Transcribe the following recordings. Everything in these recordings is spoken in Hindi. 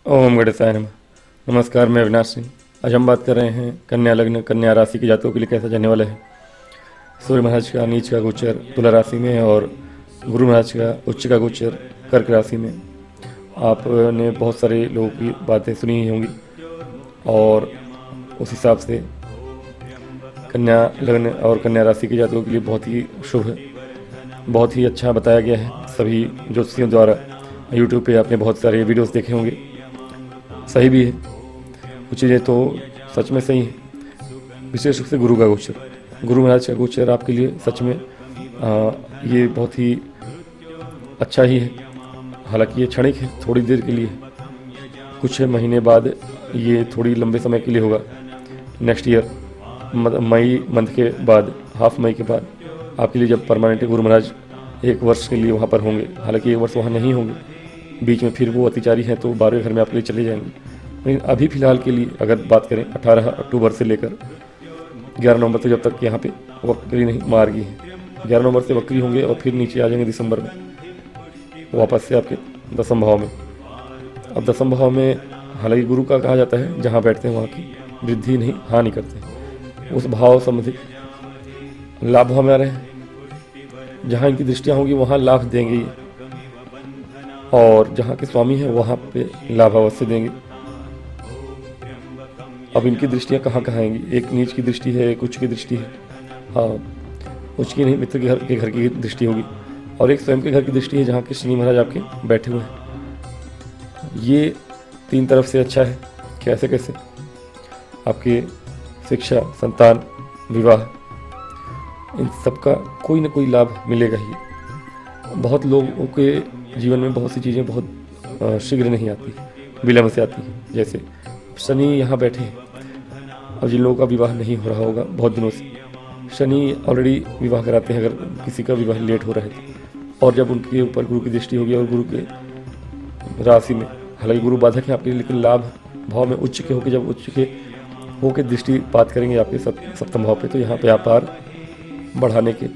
ओम गणेशाय नमः। नमस्कार, मैं अविनाश सिंह। आज हम बात कर रहे हैं कन्या लग्न कन्या राशि के जातकों के लिए कैसा जाने वाला है। सूर्य महाराज का नीच का गोचर तुला राशि में और गुरु महाराज का उच्च का गोचर कर्क राशि में। आपने बहुत सारे लोगों की बातें सुनी ही होंगी और उस हिसाब से कन्या लग्न और कन्या राशि के जातकों के लिए बहुत ही शुभ है, बहुत ही अच्छा बताया गया है। सभी ज्योतिषियों द्वारा यूट्यूब पे आपने बहुत सारे वीडियोस देखे होंगे, सही भी है, कुछ चीज़ें तो सच में सही है। विशेष रूप से गुरु का गोचर, गुरु महाराज का गोचर आपके लिए सच में ये बहुत ही अच्छा ही है। हालांकि ये क्षणिक है, थोड़ी देर के लिए, कुछ महीने बाद ये थोड़ी लंबे समय के लिए होगा। नेक्स्ट ईयर मई मंथ के बाद, हाफ मई के बाद आपके लिए जब परमानेंट गुरु महाराज 1 वर्ष के लिए वहाँ पर होंगे। हालांकि 1 वर्ष वहाँ नहीं होंगे, बीच में फिर वो अतिचारी हैं तो 12वें घर में आपके लिए चले जाएंगे। लेकिन अभी फ़िलहाल के लिए अगर बात करें 18 अक्टूबर से लेकर 11 नवंबर तक, जब तक यहाँ पे वक्री नहीं मार्गी है, 11 नवंबर से वक्री होंगे और फिर नीचे आ जाएंगे दिसंबर में वापस से आपके 10वें भाव में। अब 10वें भाव में हालांकि गुरु का कहा जाता है जहाँ बैठते हैं वहाँ की वृद्धि नहीं हानि करते, उस भाव संबंधित लाभ भाव में आ रहे हैं। जहाँ इनकी दृष्टियाँ होंगी वहाँ लाभ देंगे ये, और जहाँ के स्वामी हैं वहाँ पे लाभ अवश्य देंगे। अब इनकी दृष्टियाँ कहाँ कहाँ आएंगी, एक नीच की दृष्टि है, एक उच्च की दृष्टि है। हाँ, उच्च की नहीं, मित्र के घर की दृष्टि होगी, और एक स्वयं के घर की दृष्टि है जहाँ के शनि महाराज आपके बैठे हुए हैं। ये 3 तरफ से अच्छा है। कैसे कैसे? आपके शिक्षा, संतान, विवाह, इन सब का कोई ना कोई लाभ मिलेगा ही। बहुत लोगों के जीवन में बहुत सी चीज़ें बहुत शीघ्र नहीं आती, विलम्ब से आती हैं। जैसे शनि यहाँ बैठे हैं, और जिन लोगों का विवाह नहीं हो रहा होगा बहुत दिनों से, शनि ऑलरेडी विवाह कराते हैं अगर किसी का विवाह लेट हो रहा है तो। और जब उनके ऊपर गुरु की दृष्टि होगी और गुरु के राशि में, हालांकि गुरु बाधक है आपके लिए, लेकिन लाभ भाव में उच्च के होकर, जब उच्च के होकर दृष्टिपात करेंगे आपके सप्तम भाव पे, तो यहाँ पे व्यापार बढ़ाने के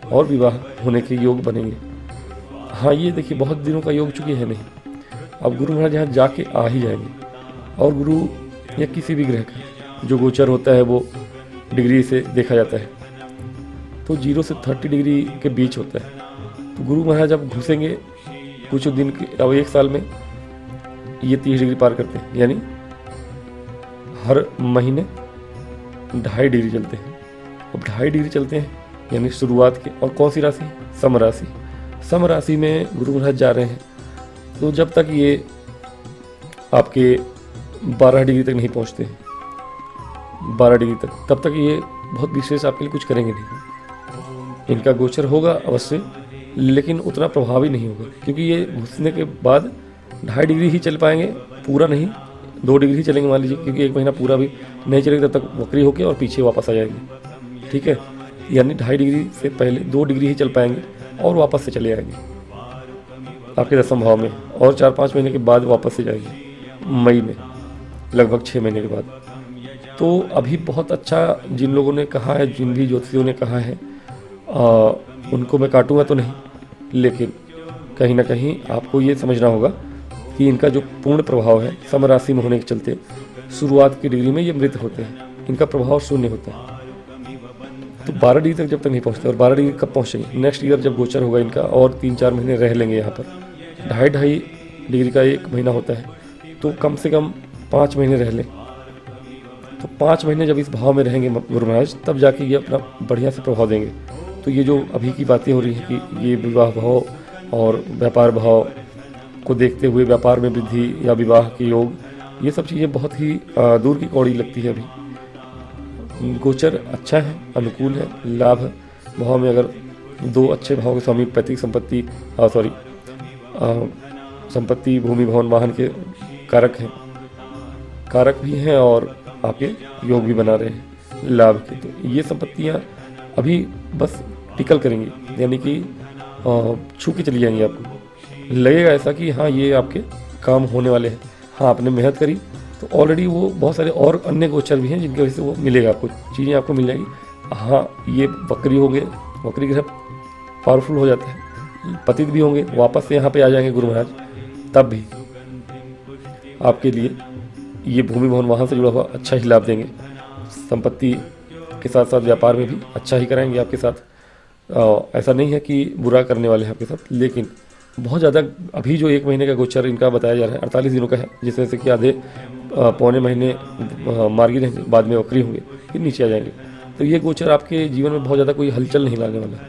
और विवाह होने के योग बनेंगे। हाँ, ये देखिए बहुत दिनों का योग चुकी है नहीं, अब गुरु महाराज यहाँ जाके आ ही जाएंगे। और गुरु या किसी भी ग्रह का जो गोचर होता है वो डिग्री से देखा जाता है, तो 0 से 30 डिग्री के बीच होता है। तो गुरु महाराज जब घुसेंगे कुछ दिन के, अब 1 साल में ये 30 डिग्री पार करते हैं, यानी हर महीने 2.5 डिग्री चलते हैं। अब 2.5 डिग्री चलते हैं यानी शुरुआत के, और कौन सी राशि? सम राशि। सम राशि में गुरु महाराज जा रहे हैं, तो जब तक ये आपके 12 डिग्री तक नहीं पहुंचते हैं, 12 डिग्री तक, तब तक ये बहुत विशेष आपके लिए कुछ करेंगे नहीं। इनका गोचर होगा अवश्य, लेकिन उतना प्रभावी नहीं होगा, क्योंकि ये घुसने के बाद 2.5 डिग्री ही चल पाएंगे, पूरा नहीं, 2 डिग्री ही चलेंगे मान लीजिए, क्योंकि 1 महीना पूरा भी नहीं चलेगा तब तक वक्री होकर और पीछे वापस आ जाएंगे। ठीक है, यानी 2.5 डिग्री से पहले 2 डिग्री ही चल पाएंगे और वापस से चले आएंगे आपके 10वें भाव में, और 4-5 महीने के बाद वापस से जाएंगे मई में, लगभग 6 महीने के बाद। तो अभी बहुत अच्छा जिन लोगों ने कहा है, जिन भी ज्योतिषियों ने कहा है, उनको मैं काटूंगा तो नहीं, लेकिन कहीं ना कहीं आपको ये समझना होगा कि इनका जो पूर्ण प्रभाव है सम राशि में होने के चलते शुरुआत की डिग्री में ये मृत होते हैं, इनका प्रभाव शून्य होता है। तो 12 डिग्री तक जब तक नहीं पहुँचते, और 12 डिग्री कब पहुँचेंगे? नेक्स्ट ईयर जब गोचर होगा इनका, और 3-4 महीने रह लेंगे यहाँ पर। 2.5 डिग्री का 1 महीना होता है, तो कम से कम 5 महीने रह लें। तो 5 महीने जब इस भाव में रहेंगे गुरु महाराज, तब जाके ये अपना बढ़िया से प्रभाव देंगे। तो ये जो अभी की बातें हो रही हैं कि ये विवाह भाव और व्यापार भाव को देखते हुए व्यापार में वृद्धि या विवाह के योग, ये सब चीज़ें बहुत ही दूर की कौड़ी लगती है। अभी गोचर अच्छा है, अनुकूल है। लाभ भाव में अगर 2 अच्छे भाव के स्वामी पैतृक संपत्ति, संपत्ति, भूमि, भवन, वाहन के कारक हैं, कारक भी हैं, और आपके योग भी बना रहे हैं लाभ के, तो ये संपत्तियां अभी बस टिकल करेंगी, यानी कि छू के चली जाएंगी। आपको लगेगा ऐसा कि हाँ ये आपके काम होने वाले हैं। हाँ, आपने मेहनत करी तो ऑलरेडी वो बहुत सारे और अन्य गोचर भी हैं जिनकी वजह से वो मिलेगा, आपको चीज़ें आपको मिल जाएगी। हाँ, ये वक्री हो गए, वक्री ग्रह पावरफुल हो जाता है, पतित भी होंगे, वापस से यहाँ पे आ जाएंगे गुरु महाराज, तब भी आपके लिए ये भूमि भवन वहाँ से जुड़ा हुआ अच्छा ही लाभ देंगे। संपत्ति के साथ साथ व्यापार में भी अच्छा ही कराएंगे आपके साथ। ऐसा नहीं है कि बुरा करने वाले हैं आपके साथ, लेकिन बहुत ज़्यादा अभी जो 1 महीने का गोचर इनका बताया जा रहा है 48 दिनों का है, जिसमें से कि आधे पौने महीने मार्गी रहेंगे, बाद में वक्री होंगे, फिर नीचे आ जाएंगे। तो ये गोचर आपके जीवन में बहुत ज़्यादा कोई हलचल नहीं लाने वाला है।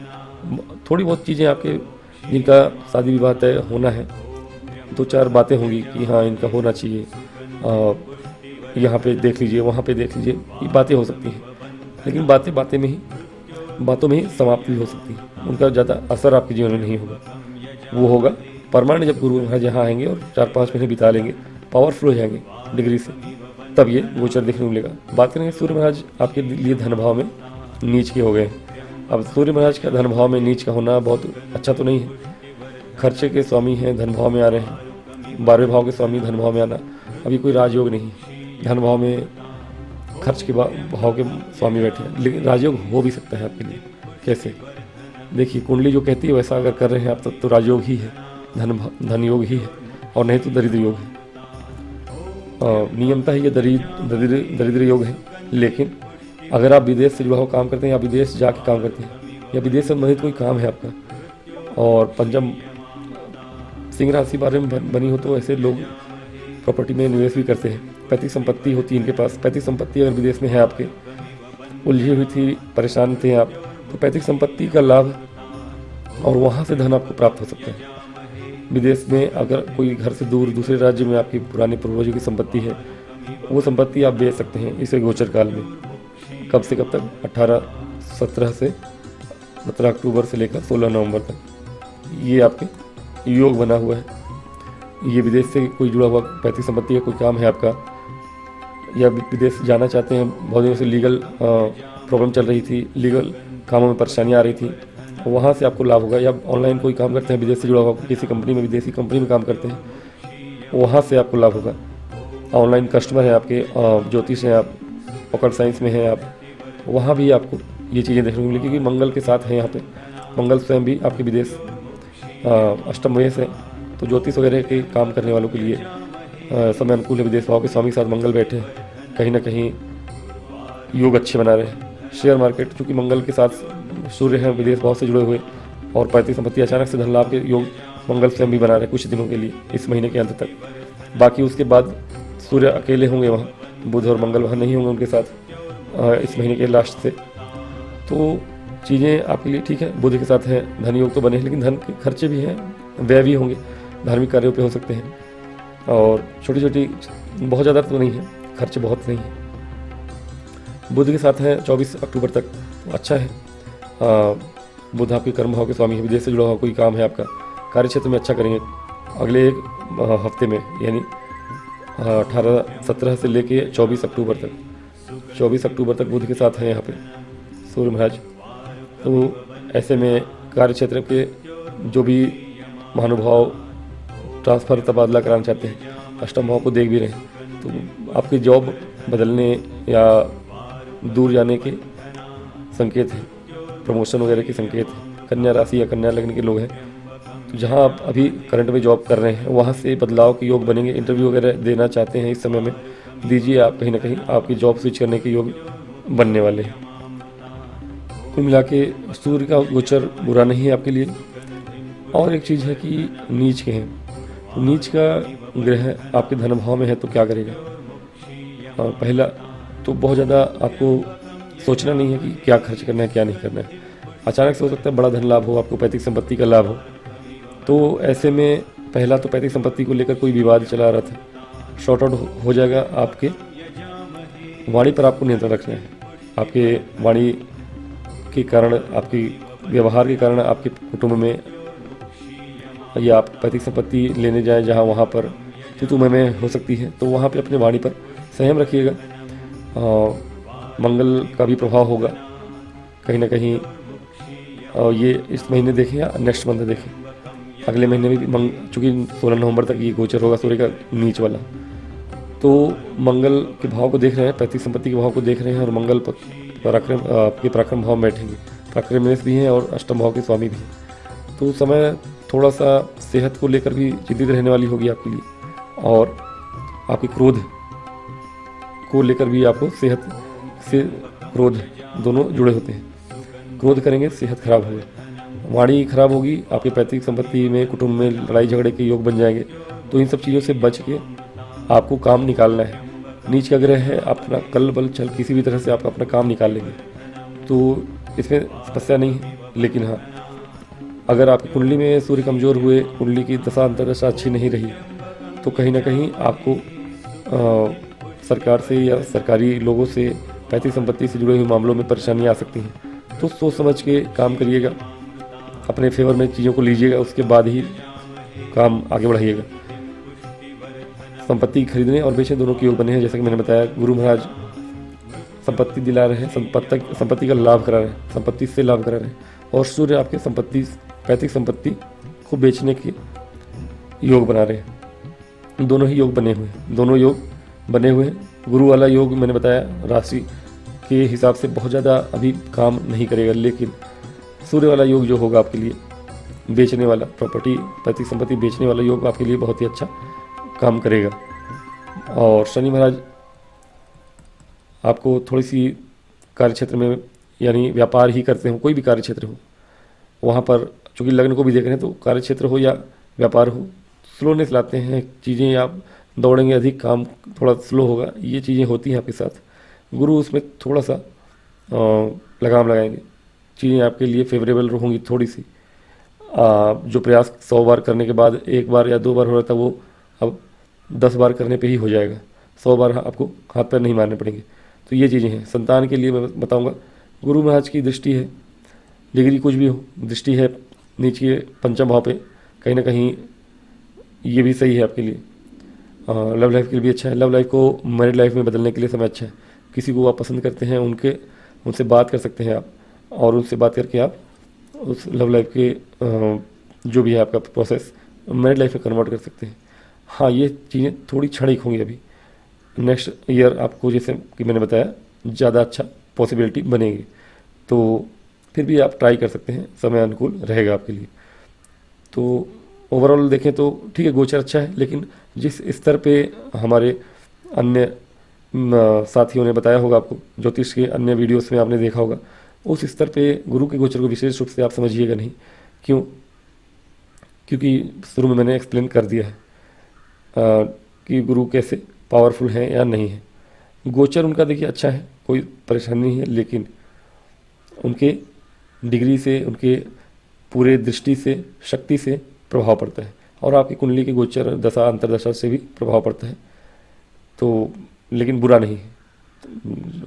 थोड़ी बहुत चीज़ें आपके जिनका शादी विवाह तय होना है, 2-4 बातें होंगी कि हाँ इनका होना चाहिए, यहाँ पे देख लीजिए, वहाँ पे देख लीजिए, ये बातें हो सकती हैं। लेकिन बातों में ही समाप्त भी हो सकती है, उनका ज़्यादा असर आपके जीवन में नहीं होगा। वो होगा परमानेंट जब गुरु महाराज यहाँ आएंगे और 4-5 महीने बिता लेंगे, पावरफुल हो जाएंगे डिग्री से, तब ये गोचर देखने को मिलेगा। बात करेंगे सूर्य महाराज आपके लिए धन भाव में नीच के हो गए। अब सूर्य महाराज का धन भाव में नीच का होना बहुत अच्छा तो नहीं है। खर्चे के स्वामी हैं, धन भाव में आ रहे हैं। 12वें भाव के स्वामी धन भाव में आना अभी कोई राजयोग नहीं। धन भाव में खर्च के भाव के स्वामी बैठे हैं, लेकिन राजयोग हो भी सकता है आपके लिए। कैसे? देखिए, कुंडली जो कहती है वैसा अगर कर रहे हैं आप तब तो राजयोग ही है, धन योग ही है, और नहीं तो दरिद्र योग है। नियमता ही ये दरिद्र योग है। लेकिन अगर आप विदेश से जुड़ा हुआ काम करते हैं या विदेश जाके काम करते हैं या विदेश से संबंधित कोई काम है आपका, और पंचम सिंह राशि बारे में बनी हो, तो ऐसे लोग प्रॉपर्टी में निवेश भी करते हैं। पैतृक संपत्ति होती है इनके पास। पैतृक संपत्ति अगर विदेश में है आपके, उलझी हुई थी, परेशान थे आप, तो पैतृक संपत्ति का लाभ और वहाँ से धन आपको प्राप्त हो सकता है। विदेश में अगर कोई घर से दूर दूसरे राज्य में आपकी पुराने पूर्वजों की संपत्ति है, वो संपत्ति आप बेच सकते हैं इसे गोचर काल में। कब से कब तक? 17 अक्टूबर से लेकर 16 नवंबर तक ये आपके योग बना हुआ है। ये विदेश से कोई जुड़ा हुआ पैतृक संपत्ति का कोई काम है आपका, या विदेश जाना चाहते हैं, बहुत दिनों से लीगल प्रॉब्लम चल रही थी, लीगल कामों में परेशानियाँ आ रही थी, वहाँ से आपको लाभ होगा। या ऑनलाइन कोई काम करते हैं विदेश से जुड़ा हुआ, किसी कंपनी में, विदेशी कंपनी में काम करते हैं, वहाँ से आपको लाभ होगा। ऑनलाइन कस्टमर हैं आपके, ज्योतिष हैं आप, ऑकल्ट साइंस में हैं आप, वहाँ भी आपको ये चीज़ें देखने को मिलेगी, क्योंकि मंगल के साथ हैं यहाँ पे। मंगल स्वयं भी आपके विदेश अष्टम वयस है, तो ज्योतिष वगैरह के काम करने वालों के लिए समय अनुकूल है। विदेश भाव के स्वामी के साथ मंगल बैठे हैं, कहीं ना कहीं योग अच्छे बना रहे हैं। शेयर मार्केट, चूँकि मंगल के साथ सूर्य हैं विदेश भाव से जुड़े हुए, और पैतृक संपत्ति अचानक से धन लाभ के योग मंगल स्वयं भी बना रहे हैं कुछ दिनों के लिए, इस महीने के अंत तक। बाकी उसके बाद सूर्य अकेले होंगे वहाँ, बुध और मंगल वहाँ नहीं होंगे उनके साथ इस महीने के लास्ट से। तो चीज़ें आपके लिए ठीक है, बुध के साथ हैं, धन योग तो बने हैं, लेकिन धन के खर्चे भी हैं, व्यय भी होंगे, धार्मिक कार्यों पे हो सकते हैं, और छोटी छोटी, बहुत ज़्यादा तो नहीं है, खर्चे बहुत नहीं है। बुध के साथ है 24 अक्टूबर तक, तो अच्छा है। बुध आपके कर्म भाव के स्वामी है। विदेश से जुड़ा हुआ कोई काम है आपका, कार्य क्षेत्र में अच्छा करेंगे अगले एक हफ्ते में, यानी 17 से लेके 24 अक्टूबर तक। 24 अक्टूबर तक बुध के साथ हैं यहाँ पे सूर्य महाराज। तो ऐसे में कार्य क्षेत्र के जो भी महानुभाव ट्रांसफ़र तबादला कराना चाहते हैं, अष्टम भाव को देख भी रहे हैं, तो आपकी जॉब बदलने या दूर जाने के संकेत हैं, प्रमोशन वगैरह के संकेत हैं। कन्या राशि या कन्या लग्न के लोग हैं, तो जहां आप अभी करंट में जॉब कर रहे हैं वहां से बदलाव के योग बनेंगे। इंटरव्यू वगैरह देना चाहते हैं इस समय में दीजिए, आप कहीं ना कहीं आपकी जॉब स्विच करने के योग बनने वाले हैं। कुल मिला के सूर्य का गोचर बुरा नहीं है आपके लिए। और एक चीज़ है कि नीच के हैं, तो नीच का ग्रह आपके धन भाव में है तो क्या करेगा? पहला तो बहुत ज़्यादा आपको सोचना नहीं है कि क्या खर्च करना है क्या नहीं करना है। अचानक से हो सकता है बड़ा धन लाभ हो, आपको पैतृक संपत्ति का लाभ हो, तो ऐसे में पहला तो पैतृक संपत्ति को लेकर कोई विवाद चला रहा था, शॉर्ट आउट हो जाएगा। आपके वाणी पर आपको नियंत्रण रखना है। आपके वाणी के कारण, आपकी व्यवहार के कारण आपके कुटुंब में, या आप पैतृक संपत्ति लेने जाएं जहां वहां पर में हो सकती है, तो वहां पे अपने वाणी पर संयम रखिएगा। मंगल का भी प्रभाव होगा कहीं ना कहीं। ये इस महीने देखें या नेक्स्ट मंथ देखें, अगले महीने में भी चूँकि 16 नवंबर तक ये गोचर होगा सूर्य का नीच वाला, तो मंगल के भाव को देख रहे हैं, पैतृक संपत्ति के भाव को देख रहे हैं, और मंगल पराक्रम आपके पराक्रम भाव में बैठेंगे। पराक्रमेश भी हैं और अष्टम भाव के स्वामी भी हैं। तो समय थोड़ा सा सेहत को लेकर भी चिंतित रहने वाली होगी आपके लिए, और आपके क्रोध को लेकर भी आपको सेहत से क्रोध दोनों जुड़े होते हैं। क्रोध करेंगे सेहत खराब होगी, वाणी खराब होगी, आपके पैतृक संपत्ति में कुटुंब में लड़ाई झगड़े के योग बन जाएंगे। तो इन सब चीज़ों से बच के आपको काम निकालना है। नीच का ग्रह है, अपना कल बल छल किसी भी तरह से आप अपना काम निकाल लेंगे, तो इसमें समस्या नहीं है। लेकिन हाँ, अगर आपकी कुंडली में सूर्य कमज़ोर हुए, कुंडली की दशा अंतर्दशा अच्छी नहीं रही, तो कहीं ना कहीं आपको सरकार से या सरकारी लोगों से पैतृक संपत्ति से जुड़े हुए मामलों में परेशानियाँ आ सकती हैं। तो सोच समझ के काम करिएगा, अपने फेवर में चीज़ों को लीजिएगा, उसके बाद ही काम आगे बढ़ाइएगा। संपत्ति खरीदने और बेचने दोनों के योग बने हैं। जैसा कि मैंने बताया, गुरु महाराज संपत्ति दिला रहे हैं, संपत्ति का लाभ करा रहे हैं, संपत्ति से लाभ करा रहे हैं, और सूर्य आपके पैतृक संपत्ति को बेचने के योग बना रहे हैं। दोनों ही योग बने हुए हैं, दोनों योग बने हुए हैं। गुरु वाला योग मैंने बताया राशि के हिसाब से बहुत ज़्यादा अभी काम नहीं करेगा, लेकिन सूर्य वाला योग जो होगा आपके लिए, बेचने वाला प्रॉपर्टी पैतृक संपत्ति बेचने वाला योग आपके लिए बहुत ही अच्छा काम करेगा। और शनि महाराज आपको थोड़ी सी कार्य क्षेत्र में, यानी व्यापार ही करते हो, कोई भी कार्य क्षेत्र हो, वहाँ पर चूँकि लग्न को भी देख रहे हैं, तो कार्य क्षेत्र हो या व्यापार हो, स्लोनेस लाते हैं चीज़ें। आप दौड़ेंगे अधिक, काम थोड़ा स्लो होगा, ये चीज़ें होती हैं आपके साथ। गुरु उसमें थोड़ा सा लगाम लगाएंगे, चीज़ें आपके लिए फेवरेबल होंगी थोड़ी सी। जो प्रयास 100 बार करने के बाद 1 बार या 2 बार हो रहा था, वो अब 10 बार करने पे ही हो जाएगा। 100 बार आपको हाथ पैर नहीं मारने पड़ेंगे। तो ये चीज़ें हैं। संतान के लिए मैं बताऊंगा, गुरु महाराज की दृष्टि है, डिग्री कुछ भी हो, दृष्टि है नीचे पंचम भाव पे, कहीं ना कहीं ये भी सही है आपके लिए। लव लाइफ के लिए भी अच्छा है। लव लाइफ को मैरिड लाइफ में बदलने के लिए समय अच्छा है। किसी को आप पसंद करते हैं, उनसे बात कर सकते हैं आप, और उनसे बात करके आप उस लव लाइफ के जो भी है आपका प्रोसेस मैरिड लाइफ में कन्वर्ट कर सकते हैं। हाँ, ये चीज़ें थोड़ी क्षणिक होंगी अभी। नेक्स्ट ईयर आपको, जैसे कि मैंने बताया, ज़्यादा अच्छा पॉसिबिलिटी बनेगी, तो फिर भी आप ट्राई कर सकते हैं, समय अनुकूल रहेगा आपके लिए। तो ओवरऑल देखें तो ठीक है, गोचर अच्छा है, लेकिन जिस स्तर पे हमारे अन्य साथियों ने बताया होगा आपको, ज्योतिष के अन्य वीडियोस में आपने देखा होगा, उस स्तर पे गुरु के गोचर को विशेष रूप से आप समझिएगा नहीं। क्यों? क्योंकि शुरू में मैंने एक्सप्लेन कर दिया है कि गुरु कैसे पावरफुल हैं या नहीं है। गोचर उनका देखिए अच्छा है, कोई परेशानी नहीं है, लेकिन उनके डिग्री से, उनके पूरे दृष्टि से, शक्ति से प्रभाव पड़ता है, और आपकी कुंडली के गोचर दशा अंतरदशा से भी प्रभाव पड़ता है। तो लेकिन बुरा नहीं है,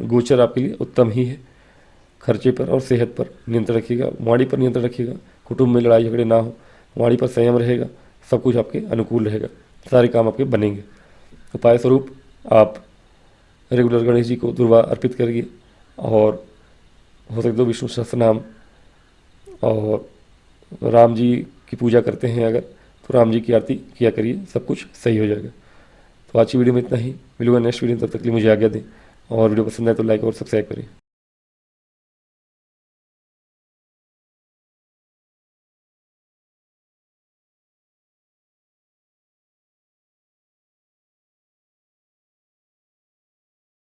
गोचर आपके लिए उत्तम ही है। खर्चे पर और सेहत पर नियंत्रण रखिएगा, वाणी पर नियंत्रण रखिएगा, कुटुंब में लड़ाई झगड़े ना हो, वाणी पर संयम रहेगा, सब कुछ आपके अनुकूल रहेगा, सारे काम आपके बनेंगे। उपाय स्वरूप आप रेगुलर गणेश जी को दुर्वा अर्पित करिए, और हो सके तो विष्णु सहस्त्र नाम, और राम जी की पूजा करते हैं अगर, तो राम जी की आरती किया करिए, सब कुछ सही हो जाएगा। तो आज की वीडियो में इतना ही, मिलूंगा नेक्स्ट वीडियो, तब तक के लिए मुझे आज्ञा दें, और वीडियो पसंद आए तो लाइक और सब्सक्राइब करें।